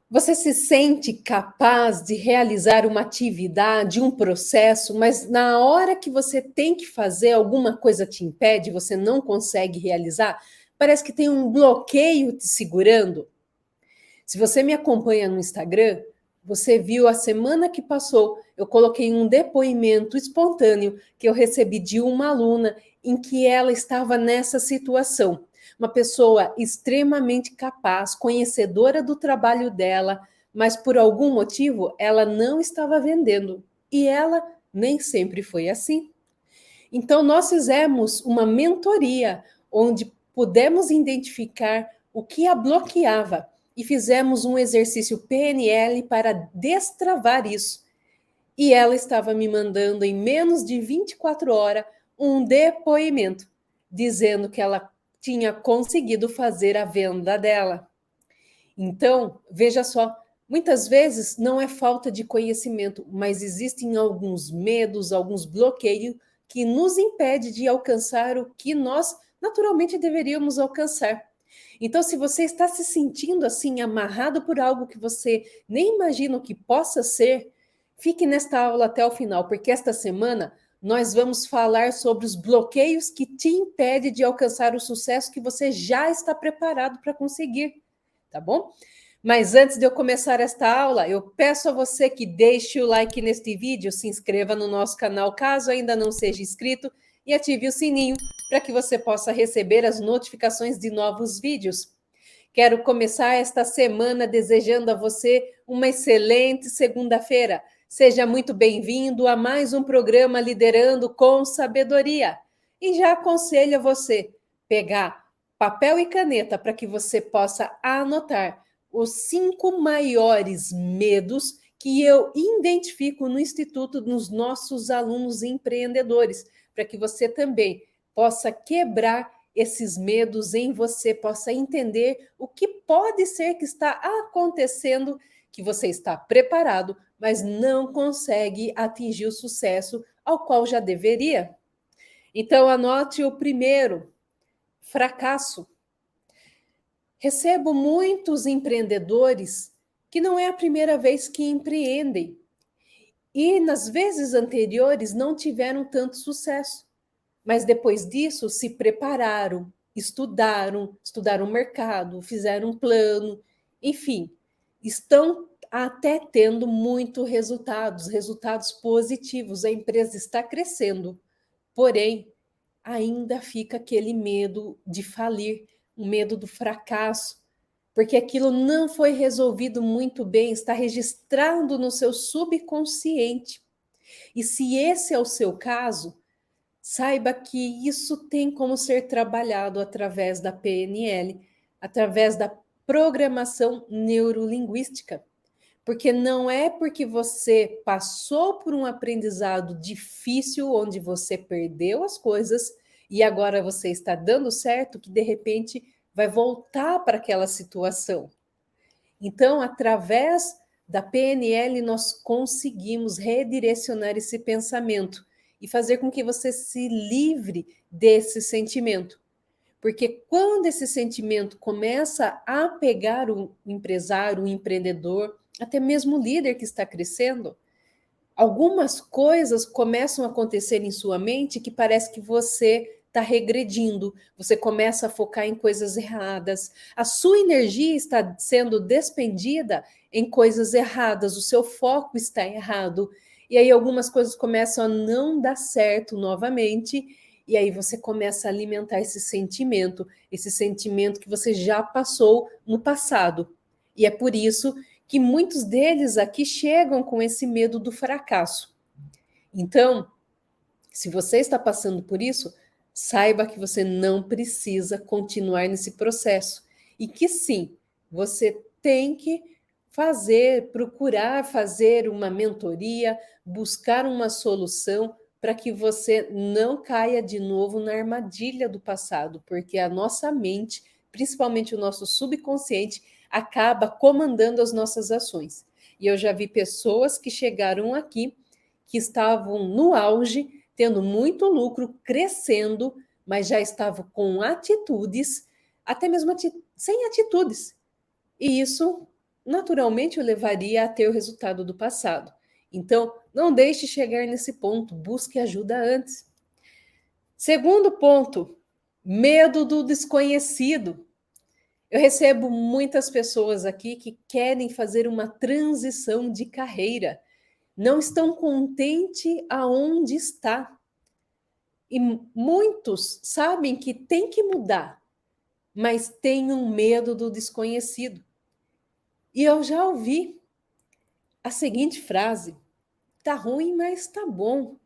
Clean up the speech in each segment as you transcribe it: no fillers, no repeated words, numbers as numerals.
Você se sente capaz de realizar uma atividade, um processo, mas na hora que você tem que fazer, alguma coisa te impede, você não consegue realizar? Parece que tem um bloqueio te segurando. Se você me acompanha no Instagram, você viu a semana que passou, eu coloquei um depoimento espontâneo que eu recebi de uma aluna em que ela estava nessa situação. Uma pessoa extremamente capaz, conhecedora do trabalho dela, mas por algum motivo ela não estava vendendo. E ela nem sempre foi assim. Então, nós fizemos uma mentoria onde pudemos identificar o que a bloqueava e fizemos um exercício PNL para destravar isso. E ela estava me mandando em menos de 24 horas um depoimento, dizendo que ela tinha conseguido fazer a venda dela. Então, veja só, muitas vezes não é falta de conhecimento, mas existem alguns medos, alguns bloqueios que nos impede de alcançar o que nós naturalmente deveríamos alcançar. Então, se você está se sentindo assim amarrado por algo que você nem imagina o que possa ser, fique nesta aula até o final, porque esta semana nós vamos falar sobre os bloqueios que te impedem de alcançar o sucesso que você já está preparado para conseguir, tá bom? Mas antes de eu começar esta aula, eu peço a você que deixe o like neste vídeo, se inscreva no nosso canal caso ainda não seja inscrito e ative o sininho para que você possa receber as notificações de novos vídeos. Quero começar esta semana desejando a você uma excelente segunda-feira. Seja muito bem-vindo a mais um programa Liderando com Sabedoria. E já aconselho a você pegar papel e caneta para que você possa anotar os 5 maiores medos que eu identifico no Instituto nos nossos alunos empreendedores, para que você também possa quebrar esses medos em você, possa entender o que pode ser que está acontecendo, que você está preparado, mas não consegue atingir o sucesso ao qual já deveria. Então, anote o primeiro: fracasso. Recebo muitos empreendedores que não é a primeira vez que empreendem e nas vezes anteriores não tiveram tanto sucesso, mas depois disso se prepararam, estudaram o mercado, fizeram um plano, enfim, estão até tendo resultados positivos, a empresa está crescendo, porém ainda fica aquele medo de falir, o medo do fracasso, porque aquilo não foi resolvido muito bem, está registrado no seu subconsciente. E se esse é o seu caso, saiba que isso tem como ser trabalhado através da PNL, através da programação neurolinguística. Porque não é porque você passou por um aprendizado difícil, onde você perdeu as coisas e agora você está dando certo, que de repente vai voltar para aquela situação. Então, através da PNL, nós conseguimos redirecionar esse pensamento e fazer com que você se livre desse sentimento. Porque quando esse sentimento começa a pegar o empresário, o empreendedor, até mesmo o líder que está crescendo, algumas coisas começam a acontecer em sua mente que parece que você está regredindo, você começa a focar em coisas erradas, a sua energia está sendo despendida em coisas erradas, o seu foco está errado, e aí algumas coisas começam a não dar certo novamente, e aí você começa a alimentar esse sentimento que você já passou no passado. E é por isso que muitos deles aqui chegam com esse medo do fracasso. Então, se você está passando por isso, saiba que você não precisa continuar nesse processo e que sim, você tem que procurar fazer uma mentoria, buscar uma solução para que você não caia de novo na armadilha do passado, porque a nossa mente, principalmente o nosso subconsciente, acaba comandando as nossas ações. E eu já vi pessoas que chegaram aqui que estavam no auge, tendo muito lucro, crescendo, mas já estavam com atitudes, até mesmo sem atitudes. E isso naturalmente eu levaria a ter o resultado do passado. Então, não deixe chegar nesse ponto, busque ajuda antes. Segundo ponto, medo do desconhecido. Eu recebo muitas pessoas aqui que querem fazer uma transição de carreira, não estão contentes aonde está. E muitos sabem que tem que mudar, mas têm um medo do desconhecido. E eu já ouvi a seguinte frase: tá ruim, mas tá bom.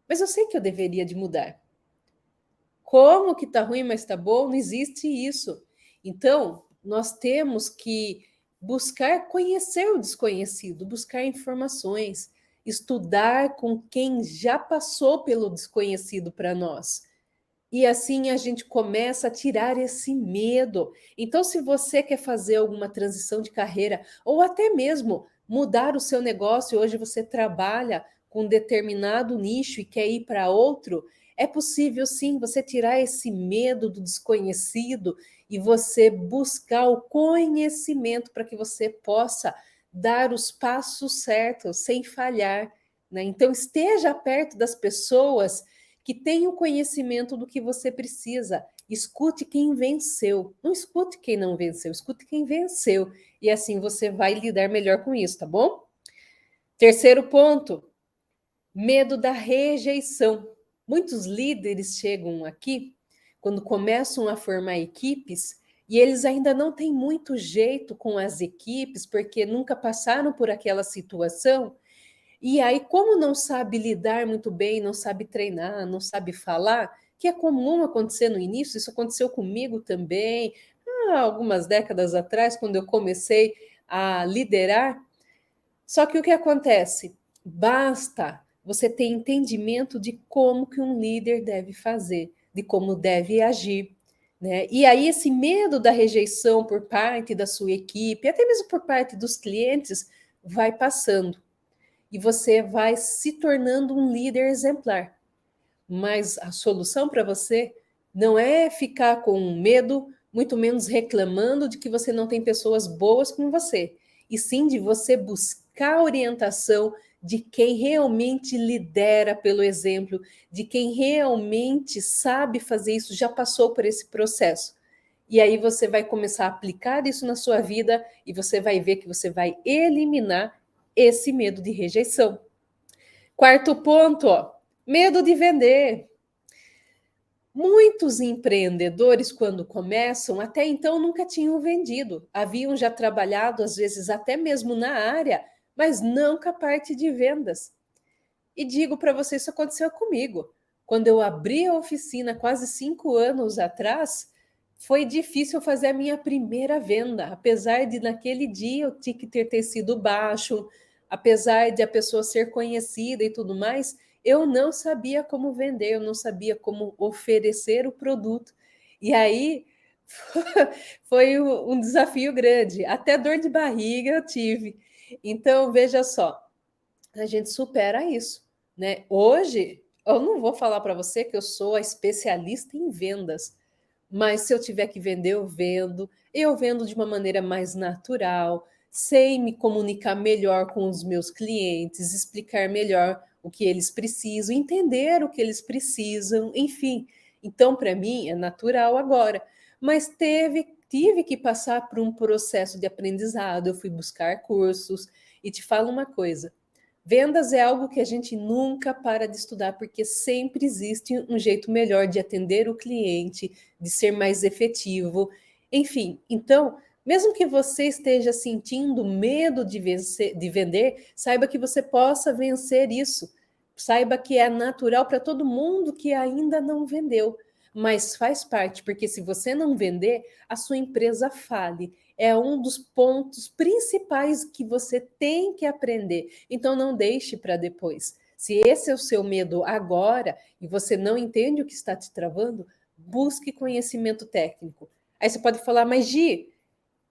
Mas eu sei que eu deveria de mudar. Como que tá ruim, mas tá bom? Não existe isso. Então, nós temos que buscar conhecer o desconhecido, buscar informações, estudar com quem já passou pelo desconhecido para nós. E assim a gente começa a tirar esse medo. Então, se você quer fazer alguma transição de carreira, ou até mesmo mudar o seu negócio, hoje você trabalha com um determinado nicho e quer ir para outro, é possível sim você tirar esse medo do desconhecido e você buscar o conhecimento para que você possa dar os passos certos sem falhar, né? Então, esteja perto das pessoas que tenha o conhecimento do que você precisa. Escute quem venceu. Não escute quem não venceu, escute quem venceu. E assim você vai lidar melhor com isso, tá bom? Terceiro ponto, medo da rejeição. Muitos líderes chegam aqui quando começam a formar equipes e eles ainda não têm muito jeito com as equipes porque nunca passaram por aquela situação. E aí, como não sabe lidar muito bem, não sabe treinar, não sabe falar, que é comum acontecer no início, isso aconteceu comigo também, há algumas décadas atrás, quando eu comecei a liderar. Só que o que acontece? Basta você ter entendimento de como que um líder deve fazer, de como deve agir, né? E aí esse medo da rejeição por parte da sua equipe, até mesmo por parte dos clientes, vai passando e você vai se tornando um líder exemplar. Mas a solução para você não é ficar com medo, muito menos reclamando de que você não tem pessoas boas com você, e sim de você buscar orientação de quem realmente lidera pelo exemplo, de quem realmente sabe fazer isso, já passou por esse processo. E aí você vai começar a aplicar isso na sua vida e você vai ver que você vai eliminar esse medo de rejeição. Quarto ponto, ó, medo de vender. Muitos empreendedores, quando começam, até então nunca tinham vendido. Haviam já trabalhado, às vezes, até mesmo na área, mas não com a parte de vendas. E digo para você, isso aconteceu comigo. Quando eu abri a oficina quase 5 anos atrás, foi difícil fazer a minha primeira venda, apesar de naquele dia o ticket ter sido baixo, apesar de a pessoa ser conhecida e tudo mais, eu não sabia como vender, eu não sabia como oferecer o produto. E aí foi um desafio grande, até dor de barriga eu tive. Então, veja só, a gente supera isso, né? Hoje, eu não vou falar para você que eu sou a especialista em vendas, mas se eu tiver que vender, eu vendo de uma maneira mais natural, sei me comunicar melhor com os meus clientes, explicar melhor o que eles precisam, entender o que eles precisam, enfim. Então, para mim, é natural agora. Mas tive que passar por um processo de aprendizado, eu fui buscar cursos, e te falo uma coisa: vendas é algo que a gente nunca para de estudar, porque sempre existe um jeito melhor de atender o cliente, de ser mais efetivo. Enfim, então, mesmo que você esteja sentindo medo de vender, saiba que você possa vencer isso. Saiba que é natural para todo mundo que ainda não vendeu, mas faz parte, porque se você não vender, a sua empresa fale. É um dos pontos principais que você tem que aprender. Então, não deixe para depois. Se esse é o seu medo agora e você não entende o que está te travando, busque conhecimento técnico. Aí você pode falar, mas Gi,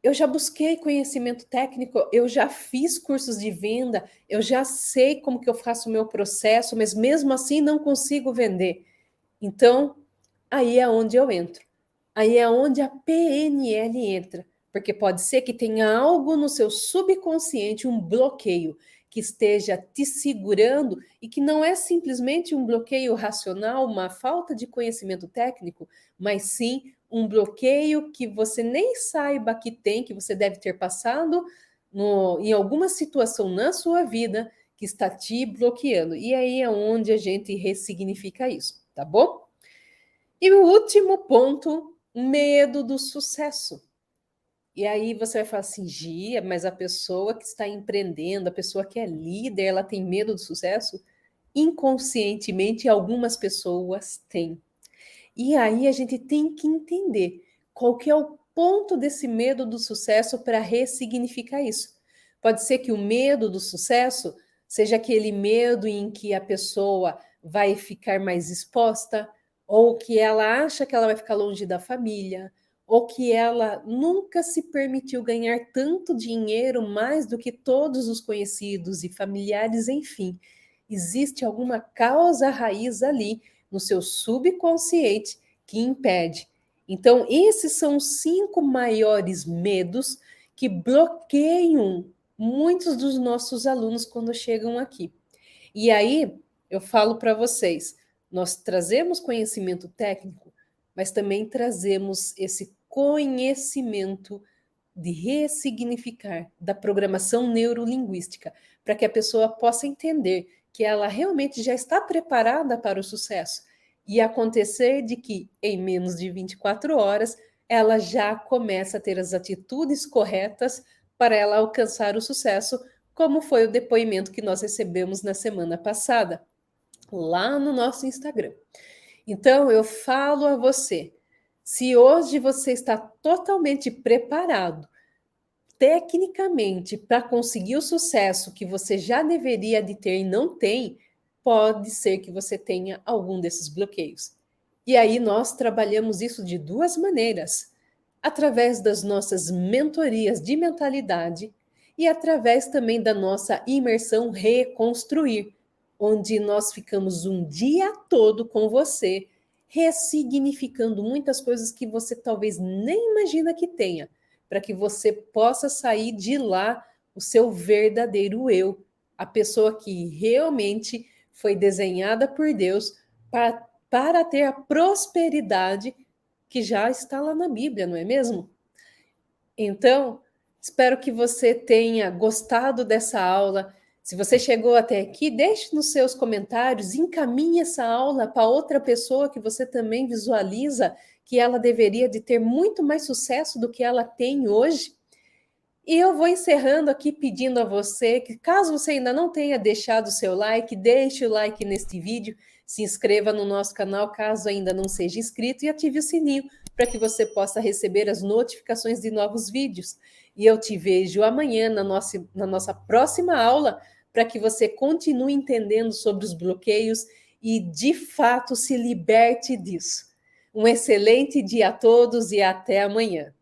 eu já busquei conhecimento técnico, eu já fiz cursos de venda, eu já sei como que eu faço o meu processo, mas mesmo assim não consigo vender. Então, aí é onde eu entro. Aí é onde a PNL entra, porque pode ser que tenha algo no seu subconsciente, um bloqueio que esteja te segurando e que não é simplesmente um bloqueio racional, uma falta de conhecimento técnico, mas sim um bloqueio que você nem saiba que tem, que você deve ter passado em alguma situação na sua vida que está te bloqueando. E aí é onde a gente ressignifica isso, tá bom? E o último ponto, medo do sucesso. E aí você vai falar assim, Gia, mas a pessoa que está empreendendo, a pessoa que é líder, ela tem medo do sucesso? Inconscientemente, algumas pessoas têm. E aí a gente tem que entender qual que é o ponto desse medo do sucesso para ressignificar isso. Pode ser que o medo do sucesso seja aquele medo em que a pessoa vai ficar mais exposta, ou que ela acha que ela vai ficar longe da família, ou que ela nunca se permitiu ganhar tanto dinheiro mais do que todos os conhecidos e familiares, enfim. Existe alguma causa raiz ali no seu subconsciente que impede. Então, esses são os 5 maiores medos que bloqueiam muitos dos nossos alunos quando chegam aqui. E aí, eu falo para vocês, nós trazemos conhecimento técnico, mas também trazemos esse conhecimento de ressignificar da programação neurolinguística, para que a pessoa possa entender que ela realmente já está preparada para o sucesso e acontecer de que em menos de 24 horas ela já começa a ter as atitudes corretas para ela alcançar o sucesso, como foi o depoimento que nós recebemos na semana passada, lá no nosso Instagram. Então, eu falo a você, se hoje você está totalmente preparado tecnicamente para conseguir o sucesso que você já deveria de ter e não tem, pode ser que você tenha algum desses bloqueios. E aí nós trabalhamos isso de 2 maneiras: através das nossas mentorias de mentalidade e através também da nossa imersão Reconstruir, onde nós ficamos um dia todo com você, ressignificando muitas coisas que você talvez nem imagina que tenha, para que você possa sair de lá o seu verdadeiro eu, a pessoa que realmente foi desenhada por Deus para ter a prosperidade que já está lá na Bíblia, não é mesmo? Então, espero que você tenha gostado dessa aula. Se você chegou até aqui, deixe nos seus comentários, encaminhe essa aula para outra pessoa que você também visualiza que ela deveria de ter muito mais sucesso do que ela tem hoje. E eu vou encerrando aqui pedindo a você que, caso você ainda não tenha deixado o seu like, deixe o like neste vídeo, se inscreva no nosso canal caso ainda não seja inscrito e ative o sininho para que você possa receber as notificações de novos vídeos. E eu te vejo amanhã na nossa próxima aula para que você continue entendendo sobre os bloqueios e, de fato, se liberte disso. Um excelente dia a todos e até amanhã.